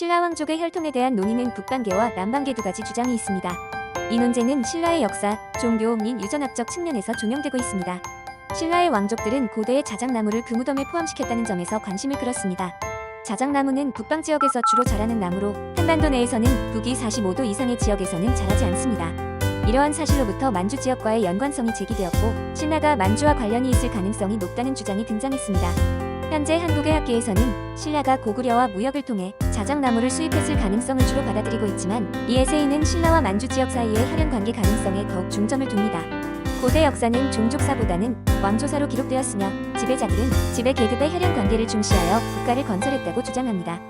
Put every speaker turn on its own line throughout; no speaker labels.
신라 왕족의 혈통에 대한 논의는 북방계와 남방계 두 가지 주장이 있습니다. 이 논쟁은 신라의 역사, 종교 및 유전학적 측면에서 조명되고 있습니다. 신라의 왕족들은 고대의 자작나무를 그 무덤에 포함시켰다는 점에서 관심을 끌었습니다. 자작나무는 북방 지역에서 주로 자라는 나무로 한반도 내에서는 북위 45도 이상의 지역에서는 자라지 않습니다. 이러한 사실로부터 만주 지역과의 연관성이 제기되었고 신라가 만주와 관련이 있을 가능성이 높다는 주장이 등장했습니다. 현재 한국의 학계에서는 신라가 고구려와 무역을 통해 자작나무를 수입했을 가능성을 주로 받아들이고 있지만 이에 세인은 신라와 만주 지역 사이의 혈연관계 가능성에 더욱 중점을 둡니다. 고대 역사는 종족사보다는 왕조사로 기록되었으며 지배자들은 지배 계급의 혈연관계를 중시하여 국가를 건설했다고 주장합니다.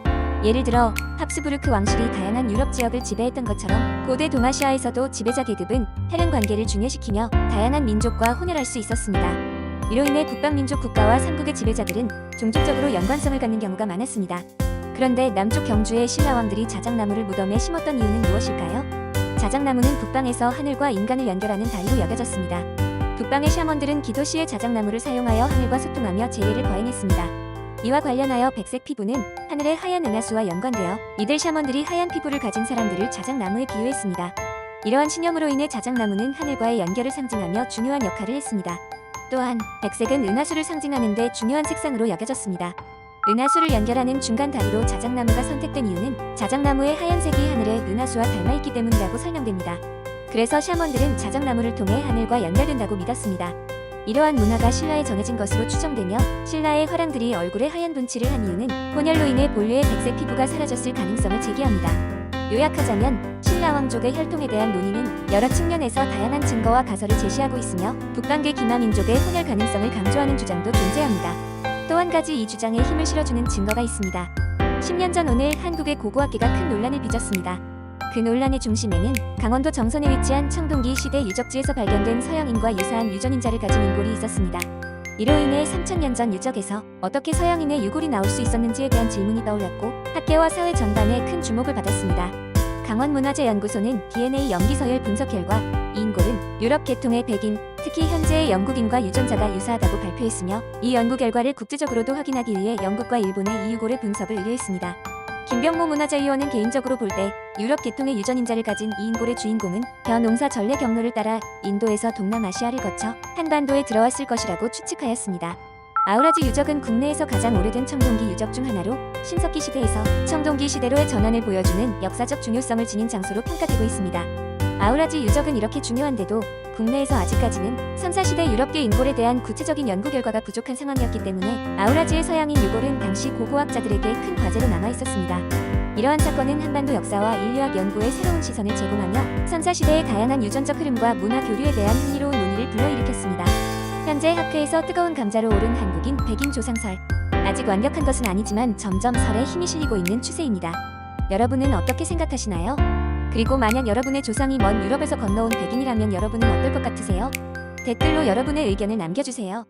예를 들어 합스부르크 왕실이 다양한 유럽 지역을 지배했던 것처럼 고대 동아시아에서도 지배자 계급은 혈연관계를 중요시키며 다양한 민족과 혼혈할 수 있었습니다. 이로 인해 북방민족 국가와 삼국의 지배자들은 종족적으로 연관성을 갖는 경우가 많았습니다. 그런데 남쪽 경주의 신라왕들이 자작나무를 무덤에 심었던 이유는 무엇일까요? 자작나무는 북방에서 하늘과 인간을 연결하는 다리로 여겨졌습니다. 북방의 샤먼들은 기도 시에 자작나무를 사용하여 하늘과 소통하며 제례를 거행했습니다. 이와 관련하여 백색 피부는 하늘의 하얀 은하수와 연관되어 이들 샤먼들이 하얀 피부를 가진 사람들을 자작나무에 비유했습니다. 이러한 신념으로 인해 자작나무는 하늘과의 연결을 상징하며 중요한 역할을 했습니다. 또한 백색은 은하수를 상징하는 데 중요한 색상으로 여겨졌습니다. 은하수를 연결하는 중간 다리로 자작나무가 선택된 이유는 자작나무의 하얀색이 하늘의 은하수와 닮아있기 때문이라고 설명됩니다. 그래서 샤먼들은 자작나무를 통해 하늘과 연결된다고 믿었습니다. 이러한 문화가 신라에 전해진 것으로 추정되며 신라의 화랑들이 얼굴에 하얀 분칠을 한 이유는 혼혈로 인해 본래의 백색 피부가 사라졌을 가능성을 제기합니다. 요약하자면 신라 왕족의 혈통에 대한 논의는 여러 측면에서 다양한 증거와 가설을 제시하고 있으며 북방계 기마민족의 혼혈 가능성을 강조하는 주장도 존재합니다. 또 한 가지 이 주장에 힘을 실어주는 증거가 있습니다. 10년 전 오늘 한국의 고고학계가 큰 논란을 빚었습니다. 그 논란의 중심에는 강원도 정선에 위치한 청동기 시대 유적지에서 발견된 서양인과 유사한 유전인자를 가진 인골이 있었습니다. 이로 인해 3000년 전 유적에서 어떻게 서양인의 유골이 나올 수 있었는지에 대한 질문이 떠올랐고 학계와 사회 전반에 큰 주목을 받았습니다. 강원문화재연구소는 DNA 염기서열 분석 결과 이 인골은 유럽 계통의 백인, 특히 현재의 영국인과 유전자가 유사하다고 발표했으며 이 연구 결과를 국제적으로도 확인하기 위해 영국과 일본의 이 유골의 분석을 의뢰했습니다. 김병모 문화재위원은 개인적으로 볼 때 유럽 계통의 유전인자를 가진 이 인골의 주인공은 벼농사 전래 경로를 따라 인도에서 동남아시아를 거쳐 한반도에 들어왔을 것이라고 추측하였습니다. 아우라지 유적은 국내에서 가장 오래된 청동기 유적 중 하나로 신석기 시대에서 청동기 시대로의 전환을 보여주는 역사적 중요성을 지닌 장소로 평가되고 있습니다. 아우라지 유적은 이렇게 중요한데도 국내에서 아직까지는 선사시대 유럽계 인골에 대한 구체적인 연구 결과가 부족한 상황이었기 때문에 아우라지의 서양인 유골은 당시 고고학자들에게 큰 과제로 남아있었습니다. 이러한 사건은 한반도 역사와 인류학 연구에 새로운 시선을 제공하며 선사시대의 다양한 유전적 흐름과 문화 교류에 대한 흥미로운 논의를 불러일으켰습니다. 현재 학회에서 뜨거운 감자로 오른 한국인 백인 조상설. 아직 완벽한 것은 아니지만 점점 설에 힘이 실리고 있는 추세입니다. 여러분은 어떻게 생각하시나요? 그리고 만약 여러분의 조상이 먼 유럽에서 건너온 백인이라면 여러분은 어떨 것 같으세요? 댓글로 여러분의 의견을 남겨주세요.